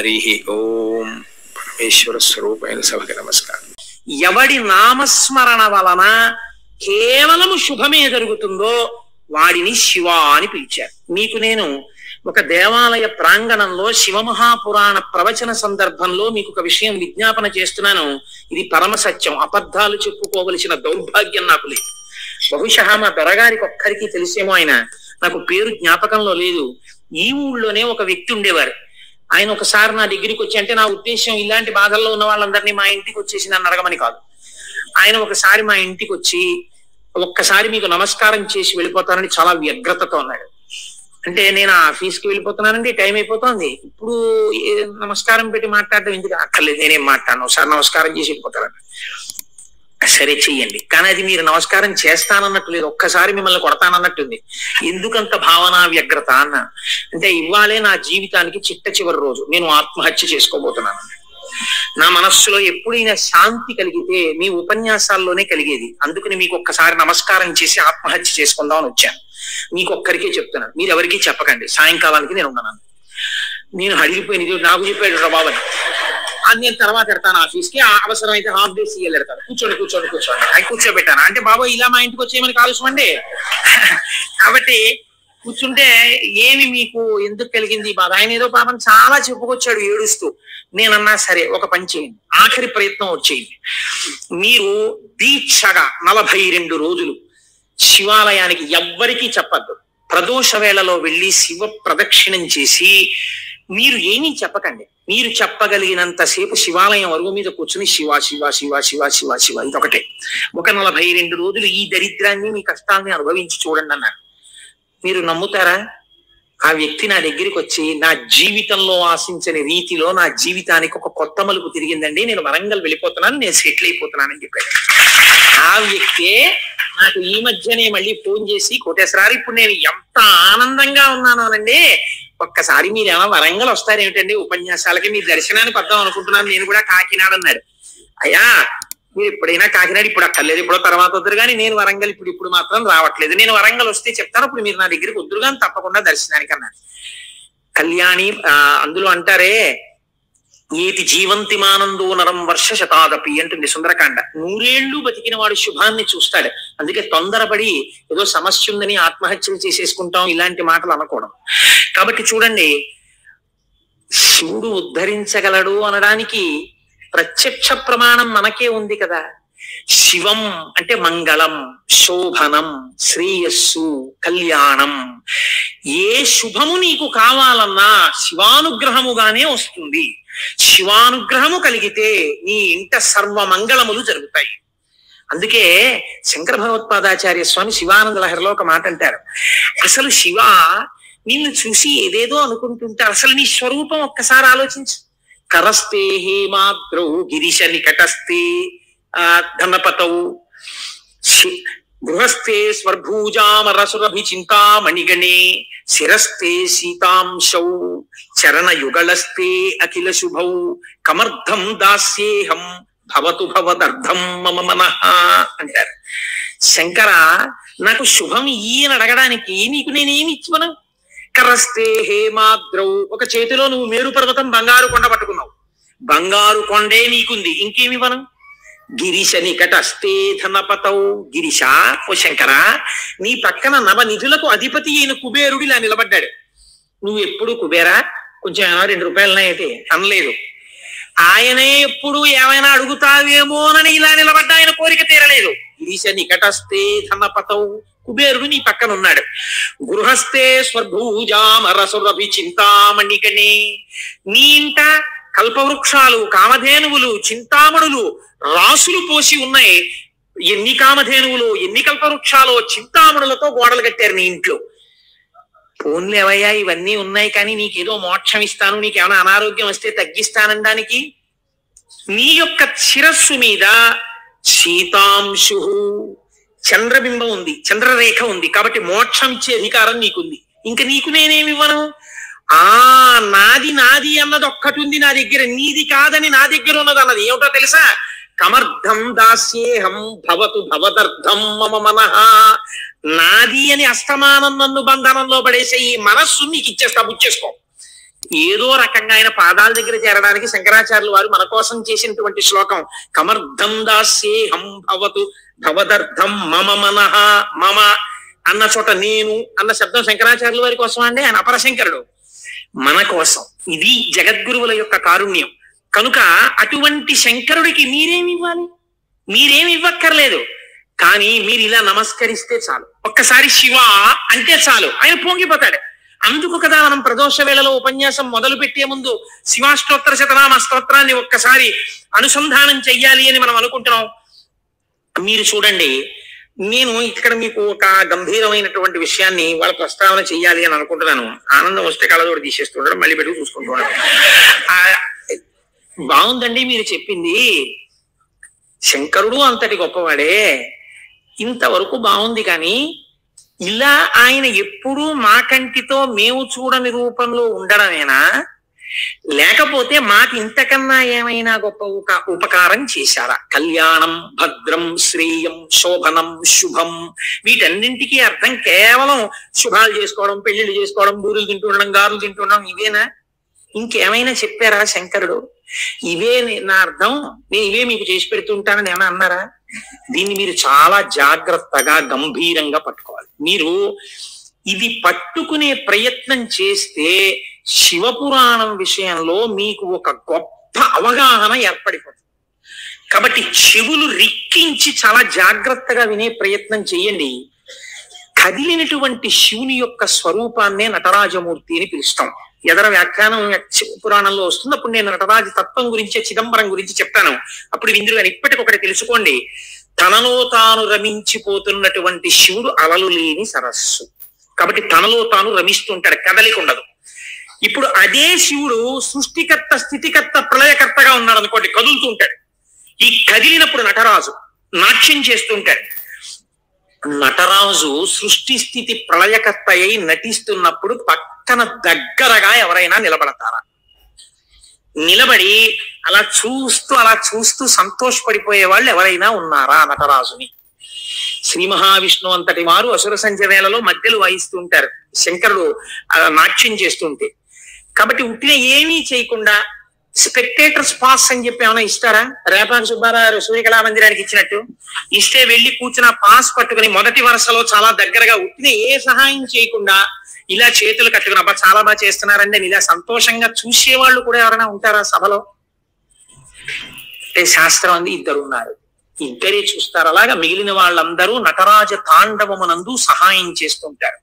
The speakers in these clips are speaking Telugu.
హరి ఓం. పరమేశ్వర స్వరూపమైన సభకి నమస్కారం. ఎవడి నామస్మరణ వలన కేవలము శుభమే జరుగుతుందో వాడిని శివ అని పిలిచారు. మీకు నేను ఒక దేవాలయ ప్రాంగణంలో శివమహాపురాణ ప్రవచన సందర్భంలో మీకు ఒక విషయం విజ్ఞాపన చేస్తున్నాను. ఇది పరమ సత్యం. అబద్ధాలు చెప్పుకోవలసిన దౌర్భాగ్యం నాకు లేదు. బహుశా మా దొరగారికి ఒక్కరికి తెలిసేమో, ఆయన నాకు పేరు జ్ఞాపకంలో లేదు. ఈ ఊళ్ళోనే ఒక వ్యక్తి ఉండేవారు. ఆయన ఒకసారి నా దగ్గరికి వచ్చి, అంటే నా ఉద్దేశం ఇలాంటి బాధల్లో ఉన్న వాళ్ళందరినీ మా ఇంటికి వచ్చేసి నన్ను అడగమని కాదు. ఆయన ఒకసారి మా ఇంటికి వచ్చి ఒక్కసారి మీకు నమస్కారం చేసి వెళ్ళిపోతానని చాలా వ్యగ్రతతో అన్నాడు. అంటే నేను ఆఫీస్కి వెళ్ళిపోతున్నానండి, టైం అయిపోతుంది, ఇప్పుడు నమస్కారం పెట్టి మాట్లాడటం ఎందుకు? అక్కర్లేదు, నేనేం మాట్లాడను, ఒకసారి నమస్కారం చేసి వెళ్ళిపోతాను. సరే చెయ్యండి, కానీ అది మీరు నమస్కారం చేస్తానన్నట్టు లేదు, ఒక్కసారి మిమ్మల్ని కొడతానన్నట్టుంది. ఎందుకంత భావన వ్యగ్రత అన్న అంటే, ఇవాళే నా జీవితానికి చిట్ట చివరి రోజు, నేను ఆత్మహత్య చేసుకోబోతున్నాను. నా మనస్సులో ఎప్పుడైనా శాంతి కలిగితే మీ ఉపన్యాసాల్లోనే కలిగేది. అందుకని మీకు ఒక్కసారి నమస్కారం చేసి ఆత్మహత్య చేసుకుందామని వచ్చాను. మీకు ఒక్కరికే చెప్తున్నాను, మీరు ఎవరికీ చెప్పకండి. సాయంకాలానికి నేను ఉన్నాను. నేను అడిగిపోయినది నాకు చెప్పాడు బాబని, అది నేను తర్వాత పెడతాను ఆఫీస్కి, అవసరం అయితే హాఫ్ డే సీఎల్ పెడతాను. కూర్చోండి అది కూర్చోబెట్టాను. అంటే బాబు ఇలా మా ఇంటికి వచ్చేయమని కాలుష్మండి. కాబట్టి కూర్చుంటే ఏమి మీకు ఎందుకు కలిగింది బాధ? ఆయన ఏదో పాపం చాలా చెప్పుకొచ్చాడు ఏడుస్తూ. నేనన్నా సరే ఒక పని చేయండి, ఆఖరి ప్రయత్నం వచ్చేయండి. మీరు దీక్షగా 42 రోజులు శివాలయానికి ఎవ్వరికీ చెప్పద్దు. ప్రదోష వేళలో వెళ్ళి శివ ప్రదక్షిణం చేసి మీరు ఏమీ చెప్పకండి. మీరు చెప్పగలిగినంతసేపు శివాలయం అరుగు మీద కూర్చుని శివ శివ శివ శివ శివ శివ ఇదొకటే. ఒక 42 రోజులు ఈ దరిద్రాన్ని, మీ కష్టాన్ని అనుభవించి చూడండి అన్నారు. మీరు నమ్ముతారా? ఆ వ్యక్తి నా దగ్గరికి వచ్చి, నా జీవితంలో ఆశించని రీతిలో నా జీవితానికి ఒక కొత్త మలుపు తిరిగిందండి, నేను వరంగల్ వెళ్ళిపోతున్నాను, నేను సెటిల్ అయిపోతున్నానని చెప్పాడు. ఆ వ్యక్తే నాకు ఈ మధ్యనే మళ్ళీ ఫోన్ చేసి, కోటేశ్వరారు ఇప్పుడు నేను ఎంత ఆనందంగా ఉన్నాను అనండి, ఒక్కసారి మీరు ఏమైనా వరంగల్ వస్తారేమిటండి ఉపన్యాసాలకి, మీ దర్శనానికి వద్దాం అనుకుంటున్నాను, నేను కూడా కాకినాడ అన్నాడు. అయ్యా మీరు ఎప్పుడైనా కాకినాడ, ఇప్పుడు అక్కర్లేదు, ఇప్పుడు తర్వాత వద్దురు కానీ, నేను వరంగల్ ఇప్పుడు మాత్రం రావట్లేదు, నేను వరంగల్ వస్తే చెప్తాను, ఇప్పుడు మీరు నా దగ్గరికి వద్దురు కానీ తప్పకుండా దర్శనానికి అన్నాడు. కళ్యాణి అందులో అంటారే, ఏతి జీవంతి మానందో నరం వర్ష శతాదపి అంటుంది సుందరకాండ. 100 ఏళ్ళు బతికిన వాడు శుభాన్ని చూస్తాడు. అందుకే తొందరపడి ఏదో సమస్య ఉందని ఆత్మహత్యలు చేసేసుకుంటాం, ఇలాంటి మాటలు అనకూడదు. కాబట్టి చూడండి, శివుడు ఉద్ధరించగలడు అనడానికి ప్రత్యక్ష ప్రమాణం మనకే ఉంది కదా. శివం అంటే మంగళం, శోభనం, శ్రేయస్సు, కళ్యాణం. ఏ శుభము నీకు కావాలన్నా శివానుగ్రహముగానే వస్తుంది. శివానుగ్రహము కలిగితే నీ ఇంట సర్వమంగళములు జరుగుతాయి. అందుకే శంకర భగవత్పాదాచార్య స్వామి శివానంద లహరిలో ఒక మాట అంటారు, అసలు శివ నిన్ను చూసి ఏదేదో అనుకుంటుంటే అసలు నీ స్వరూపం ఒక్కసారి ఆలోచించు. కరస్తే హేమాద్రౌ గిరిశ నికటస్తే ధనపతౌ గృహస్థే స్వర్భూజామరసురభి చింతామణిగణే శిరస్తే సీతాంశౌ చరణయుగళస్తే అఖిల శుభౌ కమర్థం దాస్యేహం భవతు భవదర్థం మమ మనః అంటారు. శంకర, నాకు శుభం ఈయన అడగడానికి నీకు నేనేమి ఇచ్చివను? కరస్తే హేమాద్రౌ, ఒక చేతిలో నువ్వు మేరు పర్వతం బంగారు కొండ పట్టుకున్నావు, బంగారు కొండే నీకుంది, ఇంకేమి మనం? గిరిశ నికటస్తే ధనపతౌ, గిరిశ ఓ శంకర, నీ పక్కన నవనిధులకు అధిపతి అయిన కుబేరుడు ఇలా నిలబడ్డాడు. నువ్వు ఎప్పుడు కుబేరా కొంచెం 2 రూపాయలనైతే అనలేదు. ఆయనే ఎప్పుడు ఏమైనా అడుగుతావేమోనని ఇలా నిలబడ్డా, ఆయన కోరిక తీరలేదు. గిరిశ నికటస్తే ధనపతౌ, కుబేరుడు నీ పక్కన ఉన్నాడు. గృహస్థే స్వర్భూజామరసురభి చింతామణిగణే, నీ ఇంట కల్పవృక్షాలు, కామధేనువులు, చింతామణులు రాసులు పోసి ఉన్నాయి. ఎన్ని కామధేనువులు, ఎన్ని కల్పవృక్షాలు, చింతామణులతో గోడలు కట్టారు నీ ఇంట్లో. పోన్లేవయ్యా ఇవన్నీ ఉన్నాయి, కానీ నీకేదో మోక్షం ఇస్తాను, నీకేమైనా అనారోగ్యం వస్తే తగ్గిస్తానడానికి నీ యొక్క శిరస్సు మీద సీతాంశు చంద్రబింబం ఉంది, చంద్రరేఖ ఉంది, కాబట్టి మోక్షం ఇచ్చే అధికారం నీకుంది. ఇంక నీకు నేనేమివ్వను? నాది నాది అన్నది ఒక్కటి ఉంది నా దగ్గర, నీది కాదని నా దగ్గర ఉన్నది అన్నది ఏమిటో తెలుసా? కమర్థం దాస్యేహం భవతు భవదర్థం మమ మనః. నాది అని అస్తమానం నన్ను బంధనంలో పడేసే ఈ మనస్సు నీకు ఇచ్చేస్తా, బుచ్చేసుకో. ఏదో రకంగా ఆయన పాదాల దగ్గర చేరడానికి శంకరాచార్యులు వారు మన కోసం చేసినటువంటి శ్లోకం కమర్థం దాస్యేహం భవతు భవదర్థం మమ మనః మమ అన్న చోట నేను అన్న శబ్దం శంకరాచార్యుల వారి కోసం అండి, ఆయన అపరశంకరుడు మన కోసం. ఇది జగద్గురువుల యొక్క కారుణ్యం. కనుక అటువంటి శంకరుడికి మీరేమి ఇవ్వాలి? మీరేమి ఇవ్వక్కర్లేదు. కానీ మీరు ఇలా నమస్కరిస్తే చాలు, ఒక్కసారి శివ అంటే చాలు, ఆయన పొంగిపోతాడు. అందుకు కదా మనం ప్రదోష వేళలో ఉపన్యాసం మొదలు పెట్టే ముందు శివాష్టోత్తర శతనామ స్తోత్రాన్ని ఒక్కసారి అనుసంధానం చెయ్యాలి అని మనం అనుకుంటున్నాం. మీరు చూడండి, నేను ఇక్కడ మీకు ఒక గంభీరమైనటువంటి విషయాన్ని వాళ్ళ ప్రస్తావన చెయ్యాలి అని అనుకుంటున్నాను. ఆనందం వస్తే కళ్ళతోటి తీసేస్తుంటాడు, మళ్ళీ పెట్టి చూసుకుంటున్నాడు. బాగుందండి మీరు చెప్పింది, శంకరుడు అంతటి గొప్పవాడే, ఇంతవరకు బాగుంది. కానీ ఇలా ఆయన ఎప్పుడూ మా కంటితో మేము చూడని రూపంలో ఉండడమేనా, లేకపోతే మాకు ఇంతకన్నా ఏమైనా గొప్ప ఉపకారం చేశారా? కళ్యాణం, భద్రం, శ్రేయం, శోభనం, శుభం, వీటన్నింటికీ అర్థం కేవలం శుభాలు చేసుకోవడం, పెళ్లిళ్ళు చేసుకోవడం, బూరులు తింటుండడం, గారులు తింటుండడం, ఇవేనా? ఇంకేమైనా చెప్పారా శంకరుడు? ఇవే నా అర్థం, నేను ఇవే మీకు చేసి పెడుతుంటానని ఏమైనా అన్నారా? దీన్ని మీరు చాలా జాగ్రత్తగా గంభీరంగా పట్టుకోవాలి. మీరు ఇది పట్టుకునే ప్రయత్నం చేస్తే శివపురాణం విషయంలో మీకు ఒక గొప్ప అవగాహన ఏర్పడిపోతుంది. కాబట్టి చెవులు రిక్కించి చాలా జాగ్రత్తగా వినే ప్రయత్నం చేయండి. కదిలినటువంటి శివుని యొక్క స్వరూపాన్నే నటరాజమూర్తి అని పిలుస్తాం. ఎదర వ్యాఖ్యానం పురాణంలో వస్తుంది, అప్పుడు నేను నటరాజ తత్వం గురించి, చిదంబరం గురించి చెప్తాను. అప్పుడు ఇందులో ఇప్పటికొకటి తెలుసుకోండి, తనలో తాను రమించిపోతున్నటువంటి శివుడు అలలు లేని సరస్సు. కాబట్టి తనలో తాను రమిస్తుంటాడు, కదలిక ఉండదు. ఇప్పుడు అదే శివుడు సృష్టికర్త, స్థితికర్త, ప్రళయకర్తగా ఉన్నాడు అనుకోండి, కదులుతుంటాడు. ఈ కదిలినప్పుడు నటరాజు నాట్యం చేస్తుంటాడు. నటరాజు సృష్టి స్థితి ప్రళయకర్త అయి నటిస్తున్నప్పుడు పక్కన దగ్గరగా ఎవరైనా నిలబడతారా? నిలబడి అలా చూస్తూ సంతోషపడిపోయే వాళ్ళు ఎవరైనా ఉన్నారా నటరాజుని? శ్రీ మహావిష్ణువు అంతటి వారు అసుర సంధ్య వేళలో మధ్యలో వాయిస్తూ ఉంటారు, శంకరుడు నాట్యం చేస్తుంటే. కాబట్టి ఉట్టిన ఏమీ చేయకుండా స్పెక్టేటర్స్ పాస్ అని చెప్పి ఏమైనా ఇస్తారా? రేపాక సుబ్బారావు సూర్యకళా మందిరానికి ఇచ్చినట్టు ఇస్తే వెళ్ళి కూర్చున్న పాస్ పట్టుకుని మొదటి వరుసలో చాలా దగ్గరగా ఉట్టిన ఏ సహాయం చేయకుండా ఇలా చేతులు కట్టుకుని అబ్బా చాలా బాగా చేస్తున్నారండి అని ఇలా సంతోషంగా చూసేవాళ్ళు కూడా ఎవరైనా ఉంటారా సభలో? అంటే శాస్త్రం అంది ఇద్దరు ఉన్నారు, ఇద్దరే చూస్తారు. అలాగా మిగిలిన వాళ్ళందరూ నటరాజ తాండవమునందు సహాయం చేస్తుంటారు.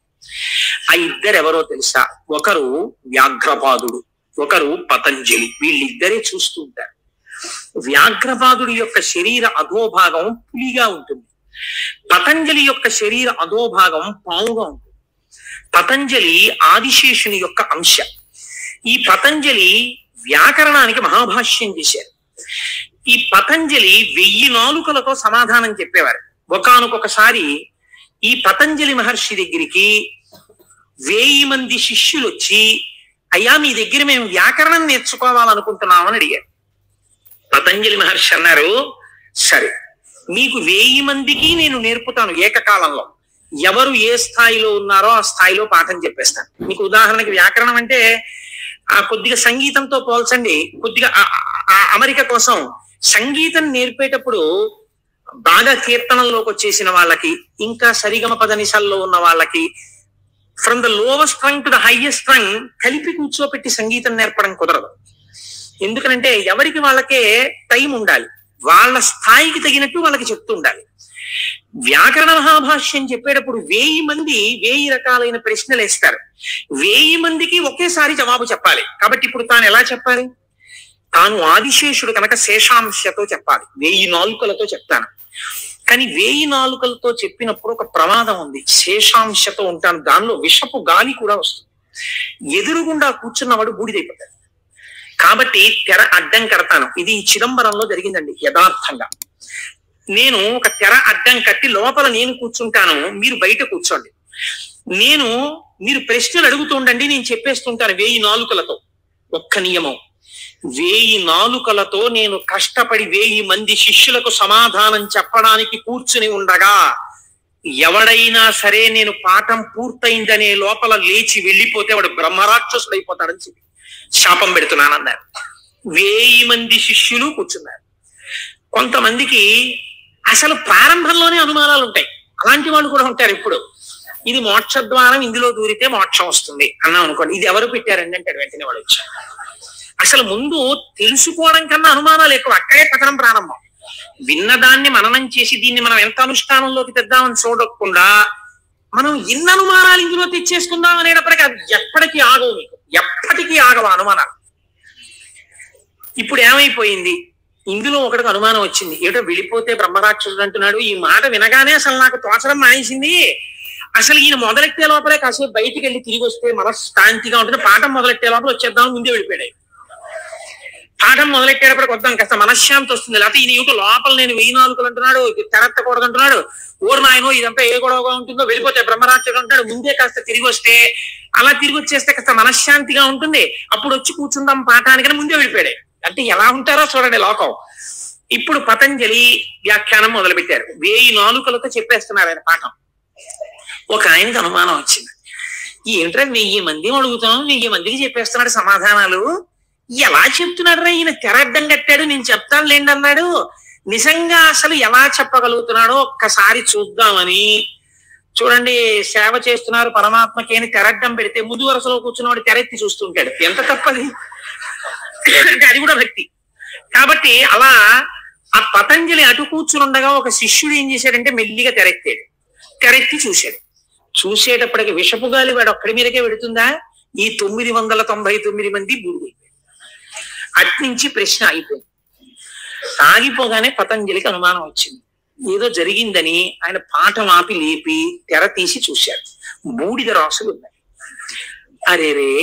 ఆ ఇద్దరు ఎవరో తెలుసా? ఒకరు వ్యాఘ్రపాదుడు, ఒకరు పతంజలి. వీళ్ళిద్దరే చూస్తూ ఉంటారు. వ్యాఘ్రపాదుడి యొక్క శరీర అధోభాగం పులిగా ఉంటుంది, పతంజలి యొక్క శరీర అధోభాగం పాముగా ఉంటుంది. పతంజలి ఆదిశేషుని యొక్క అంశ. ఈ పతంజలి వ్యాకరణానికి మహాభాష్యం చేశారు. ఈ పతంజలి 1000 నాలుకలతో సమాధానం చెప్పేవారు. ఒకానొకసారి ఈ పతంజలి మహర్షి దగ్గరికి 1000 మంది శిష్యులు వచ్చి, అయ్యా మీ దగ్గర మేము వ్యాకరణం నేర్చుకోవాలనుకుంటున్నామని అడిగారు. పతంజలి మహర్షి అన్నారు, సరే మీకు 1000 మందికి నేను నేర్పుతాను ఏకకాలంలో. ఎవరు ఏ స్థాయిలో ఉన్నారో ఆ స్థాయిలో పాఠం చెప్పేస్తాను. మీకు ఉదాహరణకి వ్యాకరణం అంటే కొద్దిగా సంగీతంతో పోల్చండి. కొద్దిగా అమరిక కోసం సంగీతం నేర్పేటప్పుడు బాగా కీర్తనల్లోకి వచ్చేసిన వాళ్ళకి, ఇంకా సరిగమ పదనిసల్లో ఉన్న వాళ్ళకి, from the lowest string to the highest string కలిపి కూర్చోపెట్టి సంగీతం నేర్పడం కుదరదు. ఎందుకనంటే ఎవరికి వాళ్ళకే టైం ఉండాలి, వాళ్ళ స్థాయికి తగినట్టు వాళ్ళకి చెప్తూ ఉండాలి. వ్యాకరణ మహాభాష్యం చెప్పేటప్పుడు 1000 మంది 1000 రకాలైన ప్రశ్నలు వేస్తారు. 1000 మందికి ఒకేసారి జవాబు చెప్పాలి. కాబట్టి ఇప్పుడు తాను ఎలా చెప్పాలి? తాను ఆదిశేషుడు కనుక శేషాంశతో చెప్పాలి, 1000 నాలుకలతో చెప్తాను. కానీ 1000 నాలుకలతో చెప్పినప్పుడు ఒక ప్రమాదం ఉంది. శేషాంశతో ఉంటాను, దానిలో విషపు గాలి కూడా వస్తుంది. ఎదురుగుండా కూర్చున్నవాడు బూడిదైపోతాడు. కాబట్టి తెర అడ్డం కడతాను. ఇది చిదంబరంలో జరిగిందండి యథార్థంగా. నేను ఒక తెర అడ్డం కట్టి లోపల నేను కూర్చుంటాను, మీరు బయట కూర్చోండి. మీరు ప్రశ్నలు అడుగుతుండండి, నేను చెప్పేస్తుంటాను 1000 నాలుకలతో. ఒక్క నియమం, 1000 నాలుకలతో నేను కష్టపడి 1000 మంది శిష్యులకు సమాధానం చెప్పడానికి కూర్చుని ఉండగా ఎవడైనా సరే నేను పాఠం పూర్తయిందనే లోపల లేచి వెళ్ళిపోతే వాడు బ్రహ్మరాక్షసుడు అయిపోతాడని చెప్పి శాపం పెడుతున్నానన్నారు. 1000 మంది శిష్యులు కూర్చున్నారు. కొంతమందికి అసలు ప్రారంభంలోనే అనుమానాలు ఉంటాయి. అలాంటి వాళ్ళు కూడా ఉంటారు. ఇప్పుడు ఇది మోక్ష ద్వారం, ఇందులో దూరితే మోక్షం వస్తుంది అన్నాం అనుకోండి, ఇది ఎవరు పెట్టారండి అంటాడు. వెంటనే వాడు వచ్చారు. అసలు ముందు తెలుసుకోవడం కన్నా అనుమానాలు ఎక్కువ. అక్కడే పతనం ప్రారంభం. విన్నదాన్ని మననం చేసి దీన్ని మనం ఎంత అనుష్ఠానంలోకి తెద్దామని చూడకుండా మనం ఎన్ని అనుమానాలు ఇందులో తెచ్చేసుకుందాం అనేటప్పటికీ అది ఎప్పటికీ ఆగవు. మీకు ఎప్పటికీ ఆగవు అనుమానాలు. ఇప్పుడు ఏమైపోయింది, ఇందులో ఒకటికి అనుమానం వచ్చింది. ఏటో వెళ్ళిపోతే బ్రహ్మరాక్షసుడు అంటున్నాడు. ఈ మాట వినగానే అసలు నాకు తోచడం మానేసింది. అసలు ఈయన మొదలెట్టే లోపలే కాసేపు బయటికి వెళ్ళి తిరిగి వస్తే మనశ్శాంతిగా ఉంటుంది. పాఠం మొదలెట్టే లోపల వచ్చేద్దాం ముందే వెళ్ళిపోయాడు. పాఠం మొదలెట్టేటప్పటికి వద్దాం కాస్త మనశ్శాంతి వస్తుంది. లేకపోతే ఈయన ఏమిటో లోపల నేను 1000 నాలుకలు అంటున్నాడు, తెరత్తకూడదు అంటున్నాడు. ఓరు నాయనో ఇదంతా ఏ గొడవగా ఉంటుందో, వెళ్ళిపోతే బ్రహ్మరాక్షసుడు అంటాడు. ముందే కాస్త తిరిగి వస్తే, అలా తిరిగి వచ్చేస్తే కాస్త మనశ్శాంతిగా ఉంటుంది. అప్పుడు వచ్చి కూర్చుందాం పాఠానికని ముందే వెళ్ళిపోయాడు. అంటే ఎలా ఉంటారో చూడండి లోకం. ఇప్పుడు పతంజలి వ్యాఖ్యానం మొదలుపెట్టారు. 1000 నాలుకలతో చెప్పేస్తున్నారు ఆయన పాఠం. ఒక ఆయనకి అనుమానం వచ్చింది. ఏంట్రా 1000 మంది అడుగుతున్నాం, 1000 మందికి చెప్పేస్తున్నాడు సమాధానాలు, ఎలా చెప్తున్నాడు రా ఈయన? తెరడ్డం కట్టాడు, నేను చెప్తాను లేండి అన్నాడు. నిజంగా అసలు ఎలా చెప్పగలుగుతున్నాడో ఒక్కసారి చూద్దామని. చూడండి, సేవ చేస్తున్నారు పరమాత్మకి అని తెరడ్డం పెడితే ముందు వరుసలో కూర్చున్నవాడు తెరెత్తి చూస్తుంటాడు. ఎంత తప్పది అంటే అది కూడా భక్తి. కాబట్టి అలా ఆ పతంజలి అటు కూర్చునుండగా ఒక శిష్యుడు ఏం చేశాడంటే మెల్లిగా తెరెత్తాడు. తెరెత్తి చూశాడు. చూసేటప్పటికి విషపు గాలి వాడు ఒక్కడి మీదకే పెడుతుందా? ఈ 999 మంది బూడిదైపోయాడు. అట్నుంచి ప్రశ్న అయిపోయింది. ఆగిపోగానే పతంజలికి అనుమానం వచ్చింది. ఏదో జరిగిందని ఆయన పాఠం ఆపి లేపి తెర తీసి చూశాడు. బూడిద రాసులు ఉన్నాయి. అరేరే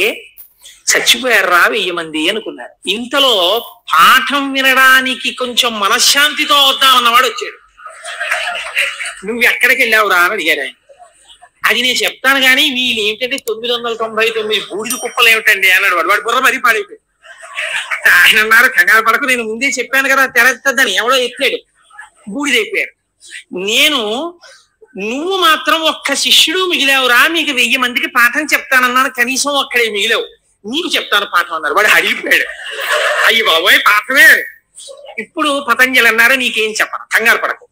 చచ్చిపోయారా 1000 మంది అనుకున్నారు. ఇంతలో పాఠం వినడానికి కొంచెం మనశ్శాంతితో వద్దామన్నవాడు వచ్చాడు. నువ్వు ఎక్కడికి వెళ్ళావురా అని అడిగారు ఆయన. అది నేను చెప్తాను కానీ వీళ్ళు ఏంటంటే 999 బూడిద కుప్పలు ఏమిటండి అన్నాడు. వాడు బుర్ర మరీ పాడైపోయాడు. ఆయన అన్నారు, కంగారు పడకు, నేను ముందే చెప్పాను కదా తెరత్తద్దని. ఎవడో ఎత్తాడు, బూడిదైపోయారు. నువ్వు మాత్రం ఒక్క శిష్యుడు మిగిలావురా, మీకు 1000 మందికి పాఠం చెప్తానన్నాను, కనీసం ఒక్కడే మిగిలావు, నీకు చెప్తాను పాఠం అన్నారు. వాడు అడిగిపోయాడు. అయ్యి బాబోయ్ పాఠమే. ఇప్పుడు పతంజలి అన్నారు, నీకేం చెప్పను, కంగారు పడకు,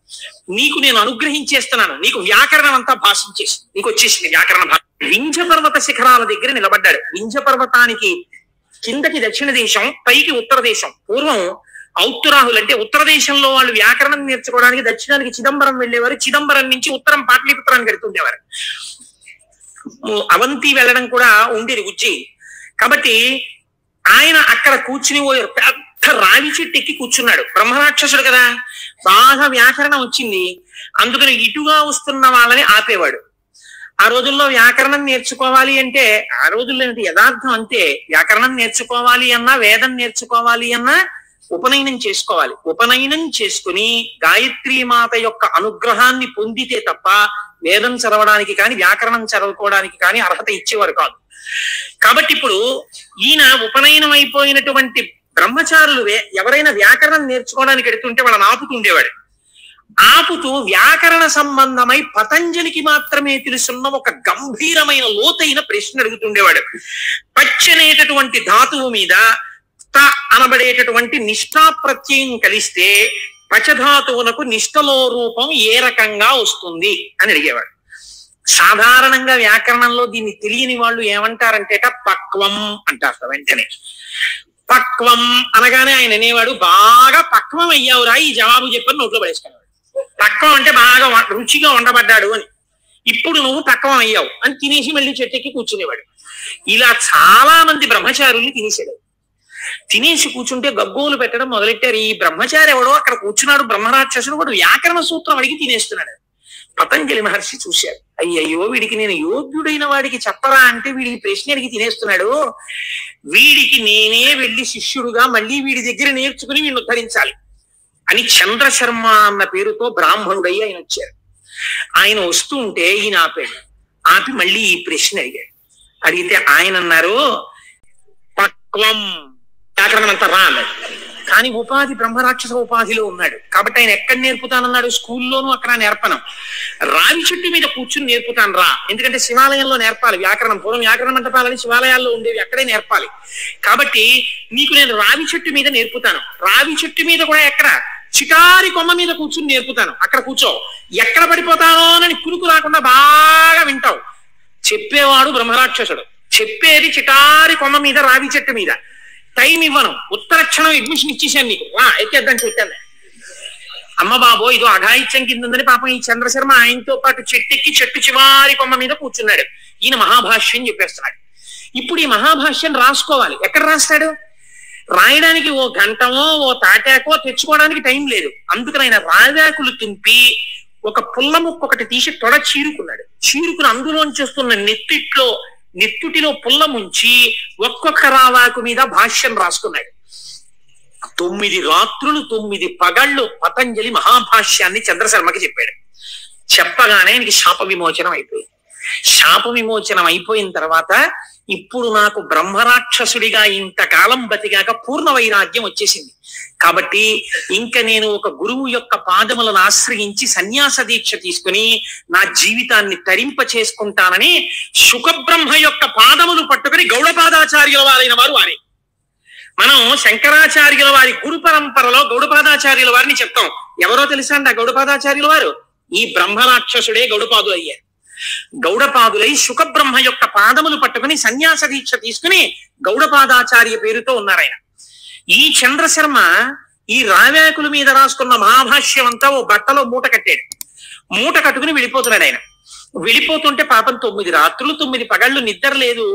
నీకు నేను అనుగ్రహించేస్తున్నాను. నీకు వ్యాకరణం అంతా భాషించేసి నీకు వచ్చేసింది వ్యాకరణ భాష. వింధ్య పర్వత శిఖరాల దగ్గర నిలబడ్డాడు. వింధ్య పర్వతానికి కిందకి దక్షిణ దేశం, పైకి ఉత్తర దేశం. పూర్వం ఔత్తరాహులు అంటే ఉత్తర దేశంలో వాళ్ళు వ్యాకరణం నేర్చుకోవడానికి దక్షిణానికి చిదంబరం వెళ్ళేవారు. చిదంబరం నుంచి ఉత్తరం పాటలీపుత్రానికి వెళ్తుండేవారు. అవంతి వెళ్ళడం కూడా ఉండేది ఉజ్జయిని. కాబట్టి ఆయన అక్కడ కూర్చుని పెద్ద రావి చెట్టు ఎక్కి కూర్చున్నాడు. బ్రహ్మరాక్షసుడు కదా, బాగా వ్యాకరణం వచ్చింది. అందుకని ఇటుగా వస్తున్న వాళ్ళని ఆపేవాడు. ఆ రోజుల్లో వ్యాకరణం నేర్చుకోవాలి అంటే, ఆ రోజుల్లో యథార్థం అంతే, వ్యాకరణం నేర్చుకోవాలి అన్నా, వేదం నేర్చుకోవాలి అన్నా ఉపనయనం చేసుకోవాలి. ఉపనయనం చేసుకుని గాయత్రీ మాత యొక్క అనుగ్రహాన్ని పొందితే తప్ప వేదం చదవడానికి కానీ వ్యాకరణం చదువుకోవడానికి కానీ అర్హత ఇచ్చేవారు కాదు. కాబట్టి ఇప్పుడు ఈయన ఉపనయనం అయిపోయినటువంటి బ్రహ్మచారులు ఎవరైనా వ్యాకరణం నేర్చుకోవడానికి ఎడుతుంటే వాళ్ళని ఆపుతుండేవాడు. ఆపుతూ వ్యాకరణ సంబంధమై పతంజలికి మాత్రమే తెలుసున్న ఒక గంభీరమైన లోతైన ప్రశ్న అడుగుతుండేవాడు. పచ్చనేటటువంటి ధాతువు మీద త అనబడేటటువంటి నిష్ఠా ప్రత్యయం కలిస్తే పచధాతువునకు నిష్ఠలో రూపం ఏ రకంగా వస్తుంది అని అడిగేవాడు. సాధారణంగా వ్యాకరణంలో దీన్ని తెలియని వాళ్ళు ఏమంటారంటే పక్వం అంటారు. వెంటనే పక్వం అనగానే ఆయన అనేవాడు, బాగా పక్వం అయ్యావురా ఈ జవాబు చెప్పని నోట్లో పడేసుకున్నాడు. పక్వం అంటే బాగా రుచిగా వండబడ్డాడు అని. ఇప్పుడు నువ్వు పక్వం అయ్యావు అని తినేసి మళ్ళీ చెట్టెక్కి కూర్చునేవాడు. ఇలా చాలా మంది బ్రహ్మచారుల్ని తినేసాడు. తినేసి కూర్చుంటే గగ్గోలు పెట్టడం మొదలెట్టారు. ఈ బ్రహ్మచారి ఎవడో అక్కడ కూర్చున్నాడు, బ్రహ్మరాక్షసుడు, వాడు వ్యాకరణ సూత్రం అడిగి తినేస్తున్నాడు. పతంజలి మహర్షి చూశారు, అయ్యయ్యో వీడికి నేను యోగ్యుడైన వాడికి చెప్పరా అంటే వీడికి ప్రశ్న అడిగి తినేస్తున్నాడు, వీడికి నేనే వెళ్ళి శిష్యుడుగా మళ్ళీ వీడి దగ్గర నేర్చుకుని వీడిని ఉద్ధరించాలి అని చంద్రశర్మ అన్న పేరుతో బ్రాహ్మణుడై ఆయన వచ్చారు. ఆయన వస్తూ ఉంటే ఈయన ఆపాడు. ఆపి మళ్ళీ ఈ ప్రశ్న అడిగాడు. అడిగితే ఆయన అన్నారు, పక్వం వ్యాకరణం అంతా రా అన్నాడు. కానీ ఉపాధి బ్రహ్మరాక్షస ఉపాధిలో ఉన్నాడు కాబట్టి ఆయన ఎక్కడ నేర్పుతానన్నాడు? స్కూల్లోనూ అక్కడ నేర్పను, రావి చెట్టు మీద కూర్చుని నేర్పుతాను రా. ఎందుకంటే శివాలయంలో నేర్పాలి వ్యాకరణం. పూర్వం వ్యాకరణ మంటపాలని శివాలయాల్లో ఉండేవి, అక్కడే నేర్పాలి. కాబట్టి నీకు నేను రావి చెట్టు మీద నేర్పుతాను. రావి చెట్టు మీద కూడా ఎక్కడ? చిటారి కొమ్మ మీద కూర్చుని నేర్పుతాను. అక్కడ కూర్చో, ఎక్కడ పడిపోతానో అని కురుకు రాకుండా బాగా వింటావు. చెప్పేవాడు బ్రహ్మరాక్షసుడు, చెప్పేది చిటారి కొమ్మ మీద రావి చెట్టు మీద. టైం ఇవ్వను, ఉత్తర క్షణం అడ్మిషన్ ఇచ్చేసాను నీకు, ఎక్కేద్దాం చెప్పాను. అమ్మ బాబో ఇదో అఘాయిత్యం కింద ఉందని పాపం ఈ చంద్రశర్మ ఆయనతో పాటు చెట్టెక్కి చెట్టు చివారి కొమ్మ మీద కూర్చున్నాడు. ఈయన మహాభాష్యం చెప్పేస్తున్నాడు. ఇప్పుడు ఈ మహాభాష్యం రాసుకోవాలి. ఎక్కడ రాస్తాడు? రాయడానికి ఓ గంటమో ఓ తాటాకో తెచ్చుకోవడానికి టైం లేదు. అందుకని ఆయన రావాకులు తుంపి ఒక పుల్ల ముక్క ఒకటి తీసి తొడ చీరుకున్నాడు. చీరుకుని అందులోంచి వస్తున్న నెత్తుటిలో పుల్ల ముంచి ఒక్కొక్క రావాకు మీద భాష్యం రాసుకున్నాడు. 9 రాత్రులు 9 పగళ్ళు పతంజలి మహాభాష్యాన్ని చంద్రశర్మకి చెప్పాడు. చెప్పగానే ఆయనకి శాప విమోచనం అయిపోయింది. శాప విమోచనం అయిపోయిన తర్వాత ఇప్పుడు నాకు బ్రహ్మరాక్షసుడిగా ఇంతకాలం బతికాక పూర్ణ వైరాగ్యం వచ్చేసింది. కాబట్టి ఇంకా నేను ఒక గురువు యొక్క పాదములను ఆశ్రయించి సన్యాస దీక్ష తీసుకుని నా జీవితాన్ని తరింప చేసుకుంటానని శుకబ్రహ్మ యొక్క పాదములు పట్టుకుని గౌడపాదాచార్యుల వారైన వారు వారే. మనం శంకరాచార్యుల వారి గురు పరంపరలో గౌడపాదాచార్యుల వారిని చెప్తాం. ఎవరో తెలుసా అండి? ఆ గౌడపాదాచార్యుల వారు ఈ బ్రహ్మరాక్షసుడే గౌడపాదులు అయ్యారు. గౌడపాదులై శుకబ్రహ్మ యొక్క పాదములు పట్టుకుని సన్యాస దీక్ష తీసుకుని గౌడపాదాచార్య పేరుతో ఉన్నారు ఆయన. ఈ చంద్రశర్మ ఈ రావ్యాకుల మీద రాసుకున్న మహాభాష్యం అంతా ఓ బట్టలో మూట కట్టాడు. మూట కట్టుకుని వెళ్ళిపోతున్నాడు ఆయన. వెళ్ళిపోతుంటే పాపం 9 రాత్రులు 9 పగళ్ళు నిద్ర లేదు.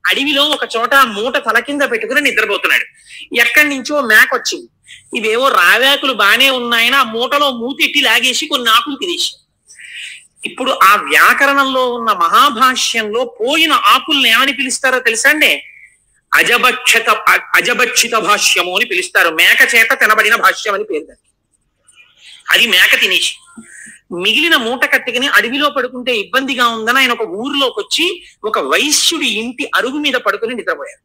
అడవిలో ఒక చోట మూట తల కింద పెట్టుకుని నిద్రపోతున్నాడు. ఎక్కడి నుంచో మేక వచ్చింది. ఇవేవో రావ్యాకులు బానే ఉన్నాయని ఆ మూటలో మూతిట్టి లాగేసి కొన్ని ఆకులు తినేసి, ఇప్పుడు ఆ వ్యాకరణంలో ఉన్న మహాభాష్యంలో పోయిన ఆకుల్ని ఏమని పిలుస్తారో తెలుసా అండి? అజభక్షిత భాష్యము అని పిలుస్తారు. మేక చేత తినబడిన భాష్యం అని పేరు దానికి. అది మేక తినేసి మిగిలిన మూట కట్టుకుని అడవిలో పడుకుంటే ఇబ్బందిగా ఉందని ఆయన ఒక ఊరిలోకి వచ్చి ఒక వైశ్యుడి ఇంటి అరుగు మీద పడుకుని నిద్రపోయారు.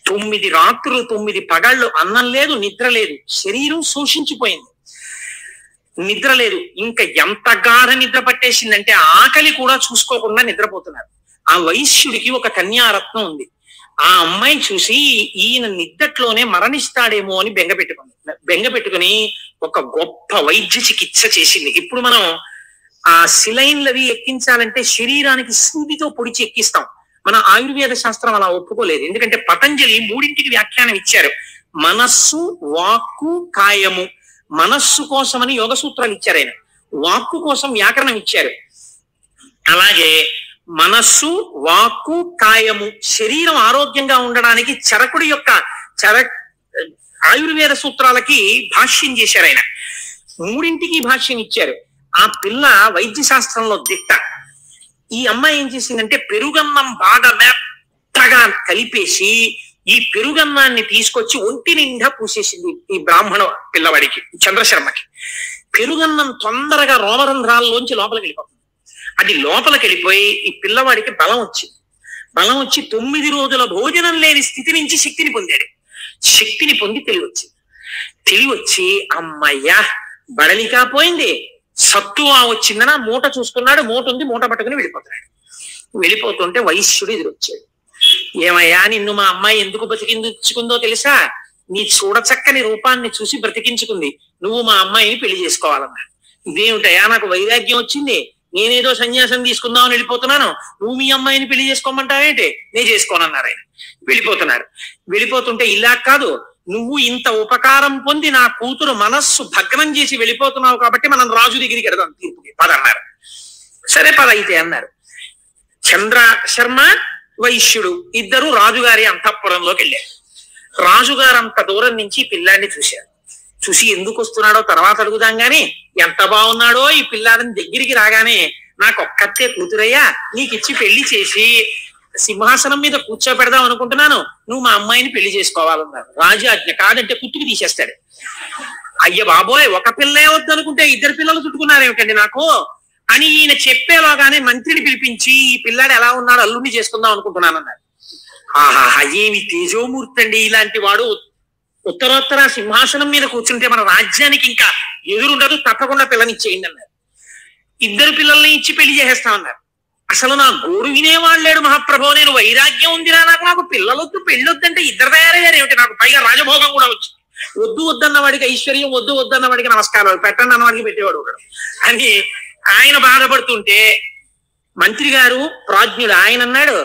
9 రాత్రులు 9 పగళ్ళు అన్నం లేదు, నిద్ర లేదు, శరీరం శోషించిపోయింది, నిద్ర లేదు. ఇంకా ఎంత గాఢ నిద్ర పట్టేసిందంటే ఆకలి కూడా చూసుకోకుండా నిద్రపోతున్నారు. ఆ వైశ్యుడికి ఒక కన్యారత్నం ఉంది. ఆ అమ్మాయిని చూసి ఈయన నిద్దట్లోనే మరణిస్తాడేమో అని బెంగ పెట్టుకుని ఒక గొప్ప వైద్య చికిత్స చేసింది. ఇప్పుడు మనం ఆ సిలైన్లు అవి ఎక్కించాలంటే శరీరానికి సూదితో పొడిచి ఎక్కిస్తాం. మన ఆయుర్వేద శాస్త్రం అలా ఒప్పుకోలేదు. ఎందుకంటే పతంజలి 3ంటికి వ్యాఖ్యానం ఇచ్చారు. మనస్సు, వాక్కు, కాయము. మనస్సు కోసమని యోగ సూత్రాలు ఇచ్చారు ఆయన, వాక్కు కోసం వ్యాకరణం ఇచ్చారు. అలాగే మనస్సు, వాక్కు, కాయము, శరీరం ఆరోగ్యంగా ఉండడానికి చరకుడి యొక్క ఆయుర్వేద సూత్రాలకి భాష్యం చేశారు ఆయన. 3ంటికి భాష్యం ఇచ్చారు. ఆ పిల్ల వైద్య శాస్త్రంలో దిట్ట. ఈ అమ్మాయి ఏం చేసిందంటే పెరుగన్నం బాగా మెత్తగా కలిపేసి ఈ పెరుగన్నాన్ని తీసుకొచ్చి ఒంటి నిండా పూసేసింది ఈ బ్రాహ్మణ పిల్లవాడికి, చంద్రశర్మకి. పెరుగన్నం తొందరగా రోమరంధ్రాల్లోంచి లోపలికి వెళ్ళిపోతుంది. అది లోపలికి వెళ్ళిపోయి ఈ పిల్లవాడికి బలం వచ్చింది. బలం వచ్చి 9 రోజుల భోజనం లేని స్థితి నుంచి శక్తిని పొందాడు. శక్తిని పొంది తెలివచ్చి అమ్మయ్యా బడలికా పోయింది, సత్తువా వచ్చిందని ఆ మూట చూసుకున్నాడు. మూట ఉంది, మూట పట్టుకుని వెళ్ళిపోతున్నాడు. వెళ్ళిపోతుంటే వైశ్యుడు ఎదురొచ్చాడు. ఏమయ్యా నిన్ను మా అమ్మాయి ఎందుకు బ్రతికించుకుందో తెలుసా? నీ చూడచక్కని రూపాన్ని చూసి బ్రతికించుకుంది, నువ్వు మా అమ్మాయిని పెళ్లి చేసుకోవాలన్నా. ఇదేమిటయా నాకు వైరాగ్యం వచ్చింది, నేనేదో సన్యాసం తీసుకుందామని వెళ్ళిపోతున్నాను, నువ్వు మీ అమ్మాయిని పెళ్లి చేసుకోమంటావేంటి? నేను చేసుకోనన్నారు ఆయన. వెళ్ళిపోతున్నారు. వెళ్ళిపోతుంటే ఇలా కాదు, నువ్వు ఇంత ఉపకారం పొంది నా కూతురు మనస్సు భగ్నం చేసి వెళ్ళిపోతున్నావు కాబట్టి మనం రాజు దగ్గరికి వెడదాం తీర్పుకి పదన్నారు. సరే పద అయితే అన్నారు. చంద్ర శర్మ వైశ్యుడు ఇద్దరు రాజుగారి అంతఃపురంలోకి వెళ్ళారు. రాజుగారు అంత దూరం నుంచి పిల్లాన్ని చూశారు. చూసి ఎందుకు వస్తున్నాడో తర్వాత అడుగుదాం గాని ఎంత బాగున్నాడో ఈ పిల్లాడిని దగ్గరికి రాగానే నాకు ఒక్కతే కూతురయ్యా, నీకిచ్చి పెళ్లి చేసి సింహాసనం మీద కూర్చోపెడదాం అనుకుంటున్నాను, నువ్వు మా అమ్మాయిని పెళ్లి చేసుకోవాలన్నారు. రాజు ఆజ్ఞ, కాదంటే కుట్టుకు తీసేస్తాడు. అయ్య బాబోయ్, ఒక పిల్లే వద్దనుకుంటే 2 పిల్లలు చుట్టుకున్నారేమిటండి నాకు అని ఈయన చెప్పేలోగానే మంత్రిని పిలిపించి ఈ పిల్లాడు ఎలా ఉన్నాడు అల్లుడిని చేసుకుందాం అనుకుంటున్నాను అన్నారు. ఆహా, ఏమి తేజోమూర్తి అండి, ఇలాంటి వాడు ఉత్తరోత్తర సింహాసనం మీద కూర్చుంటే మన రాజ్యానికి ఇంకా ఎదురుండదు, తప్పకుండా పిల్లనిచ్చేయండి అన్నారు. ఇద్దరు పిల్లల్ని ఇచ్చి పెళ్లి చేసేస్తామన్నారు. అసలు నా గోడు వినేవాడు లేడు మహాప్రభో, నేను వైరాగ్యం ఉందిరా నాకు పిల్లలొద్దు పెళ్ళొద్దంటే ఇద్దరు తయారయ్యారు ఏమిటి, నాకు పైగా రాజభోగం కూడా వచ్చింది. వద్దు వద్దన్న వాడికి ఐశ్వర్యం, వద్దు వద్దన్న వాడికి నమస్కారాలు, పెట్టండి అన్నవాడికి పెట్టేవాడు ఒకడు అని ఆయన బాధపడుతుంటే మంత్రి గారు ప్రాజ్ఞుడు ఆయన అన్నాడు,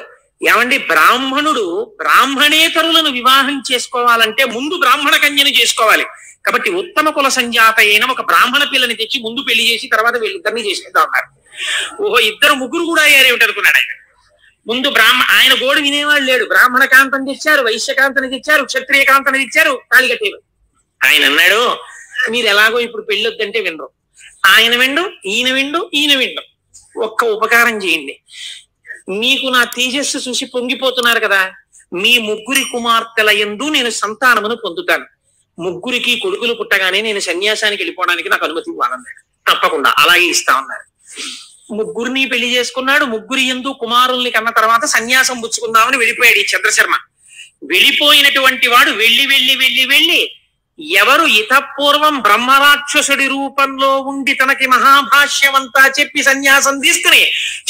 ఏమండి బ్రాహ్మణుడు బ్రాహ్మణేతరులను వివాహం చేసుకోవాలంటే ముందు బ్రాహ్మణ కన్యని చేసుకోవాలి, కాబట్టి ఉత్తమ కుల సంజాత అయిన ఒక బ్రాహ్మణ పిల్లని తెచ్చి ముందు పెళ్లి చేసి తర్వాత వీళ్ళిద్దరిని చేసుకుంటా ఉన్నారు. ఓహో ఇద్దరు ముగ్గురు కూడా అయ్యారేమిటి అనుకున్నాడు ఆయన. ముందు ఆయన గోడు వినేవాళ్ళు లేడు, బ్రాహ్మణ కాంతని తెచ్చారు, వైశ్యకాంతని తెచ్చారు, క్షత్రియ కాంతని తెచ్చారు, తాళి కట్టేరు. ఆయన అన్నాడు, మీరు ఎలాగో ఇప్పుడు పెళ్ళొద్దంటే వినరు, ఆయన విండు, ఈయన విండు, ఒక్క ఉపకారం చేయండి, మీకు నా తేజస్సు చూసి పొంగిపోతున్నారు కదా, మీ ముగ్గురి కుమార్తెల యందు నేను సంతానమును పొందుతాను, ముగ్గురికి కొడుకులు పుట్టగానే నేను సన్యాసానికి వెళ్ళిపోవడానికి నాకు అనుమతి ఇవ్వాలన్నాడు. తప్పకుండా అలాగే ఇస్తా ఉన్నారు. ముగ్గురిని పెళ్లి చేసుకున్నాడు. ముగ్గురి యందు కుమారుల్ని కన్న తర్వాత సన్యాసం పుచ్చుకుందామని వెళ్ళిపోయాడు ఈ చంద్రశర్మ. వెళ్ళిపోయినటువంటి వాడు వెళ్ళి ఎవరు ఇతపూర్వం బ్రహ్మరాక్షసుడి రూపంలో ఉండి తనకి మహాభాష్యమంతా చెప్పి సన్యాసం తీసుకుని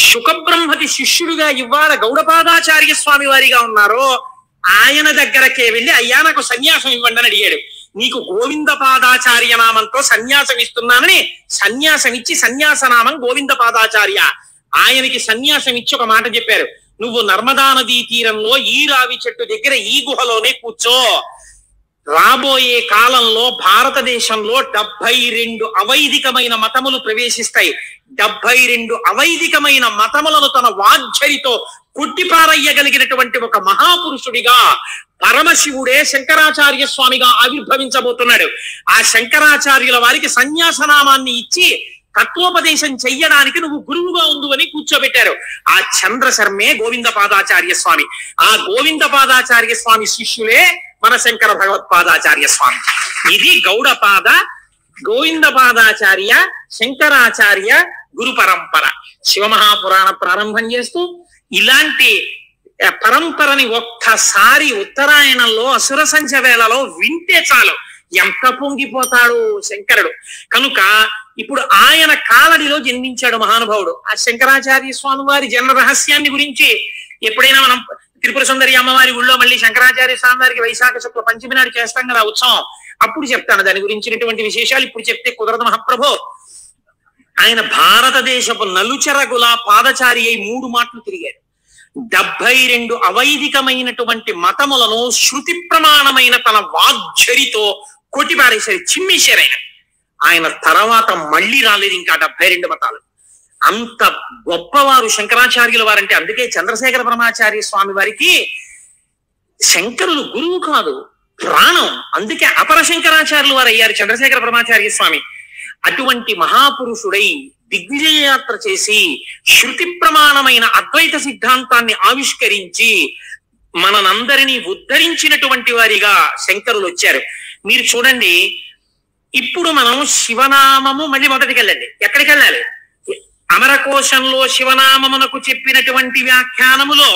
శుకబ్రహ్మకి శిష్యుడిగా ఇవాళ గౌడపాదాచార్య స్వామి వారిగా ఉన్నారో ఆయన దగ్గరకే వెళ్ళి, అయ్యా నాకు సన్యాసం ఇవ్వండి అని అడిగాడు. నీకు గోవింద పాదాచార్య నామంతో సన్యాసం ఇస్తున్నానని సన్యాసం ఇచ్చి సన్యాసనామం గోవింద పాదాచార్య. ఆయనకి సన్యాసం ఇచ్చి ఒక మాట చెప్పారు, నువ్వు నర్మదా నదీ తీరంలో ఈ రావి చెట్టు దగ్గర ఈ గుహలోనే కూర్చో, రాబోయే కాలంలో భారతదేశంలో 72 అవైదికమైన మతములు ప్రవేశిస్తాయి. 72 అవైదికమైన మతములను తన వాగ్ఝరితో కొట్టిపారయ్యగలిగినటువంటి ఒక మహాపురుషుడిగా పరమశివుడే శంకరాచార్య స్వామిగా ఆవిర్భవించబోతున్నాడు. ఆ శంకరాచార్యుల వారికి సన్యాసనామాన్ని ఇచ్చి తత్వోపదేశం చెయ్యడానికి నువ్వు గురువుగా ఉండు అని కూర్చోబెట్టారు. ఆ చంద్రశర్మే గోవింద పాదాచార్య స్వామి. ఆ గోవింద పాదాచార్య స్వామి శిష్యులే మన శంకర భగవత్పాదాచార్య స్వామి. ఇది గౌడపాద, గోవింద పాదాచార్య, శంకరాచార్య గురు పరంపర. శివమహాపురాణ ప్రారంభం చేస్తూ ఇలాంటి పరంపరని ఒక్కసారి ఉత్తరాయణంలో అసుర సంధ్య వేళలో వింటే చాలు ఎంత పొంగిపోతాడు శంకరుడు. కనుక ఇప్పుడు ఆయన కాలడిలో జన్మించాడు మహానుభావుడు. ఆ శంకరాచార్య స్వామి వారి జన్మ రహస్యాన్ని గురించి ఎప్పుడైనా మనం త్రిపుర సుందరి అమ్మవారి ఊళ్ళో మళ్ళీ శంకరాచార్య స్వామి వారికి వైశాఖ శుక్ల పంచమి నాడు చేస్తాం కదా ఉత్సవం, అప్పుడు చెప్తాను దాని గురించినటువంటి విశేషాలు. ఇప్పుడు చెప్తే కుదరదు మహాప్రభో. ఆయన భారతదేశపు నలుచెరగుల పాదచారి అయి 3 మాటలు తిరిగాడు. 72 అవైదికమైనటువంటి మతములను శృతి ప్రమాణమైన తన వాగ్ఝరితో కొట్టిపారేశారు, చిమ్మేశారు. ఆయన తర్వాత మళ్ళీ రాలేదు ఇంకా 72 మతాలు. అంత గొప్పవారు శంకరాచార్యుల వారంటే. అందుకే చంద్రశేఖర పరమాచార్య స్వామి వారికి శంకరులు గురువు కాదు, ప్రాణం. అందుకే అపర శంకరాచార్యులు వారు అయ్యారు చంద్రశేఖర పరమాచార్య స్వామి. అటువంటి మహాపురుషుడై దిగ్విజయ యాత్ర చేసి శృతి ప్రమాణమైన అద్వైత సిద్ధాంతాన్ని ఆవిష్కరించి మనందరినీ ఉద్ధరించినటువంటి వారిగా శంకరులు వచ్చారు. మీరు చూడండి, ఇప్పుడు మనం శివనామము మళ్ళీ మొదటికి వెళ్ళండి. ఎక్కడికి వెళ్ళాలి? అమరకోశంలో శివనామమునకు చెప్పినటువంటి వ్యాఖ్యానములో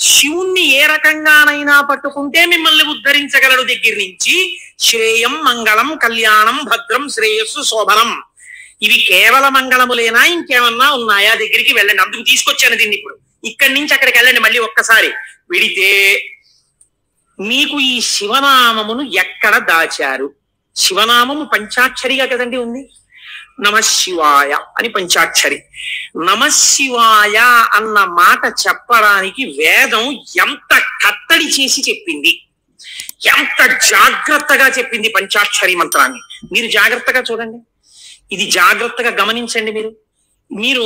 శివుణ్ణి ఏ రకంగానైనా పట్టుకుంటే మిమ్మల్ని ఉద్ధరించగలడు దగ్గర నుంచి శ్రేయం, మంగళం, కళ్యాణం, భద్రం, శ్రేయస్సు, శోభనం, ఇవి కేవల మంగళములేనా ఇంకేమన్నా ఉన్నాయా దగ్గరికి వెళ్ళండి. అందుకు తీసుకొచ్చాను దీన్ని. ఇప్పుడు ఇక్కడి నుంచి అక్కడికి వెళ్ళండి. మళ్ళీ ఒక్కసారి వెడితే మీకు ఈ శివనామమును ఎక్కడ దాచారు? శివనామము పంచాక్షరిగా కదండి ఉంది. నమశివాయ అని పంచాక్షరి. నమశివాయ అన్న మాట చెప్పడానికి వేదం ఎంత కట్టడి చేసి చెప్పింది, ఎంత జాగ్రత్తగా చెప్పింది పంచాక్షరి మంత్రాన్ని. మీరు జాగ్రత్తగా చూడండి, ఇది జాగ్రత్తగా గమనించండి. మీరు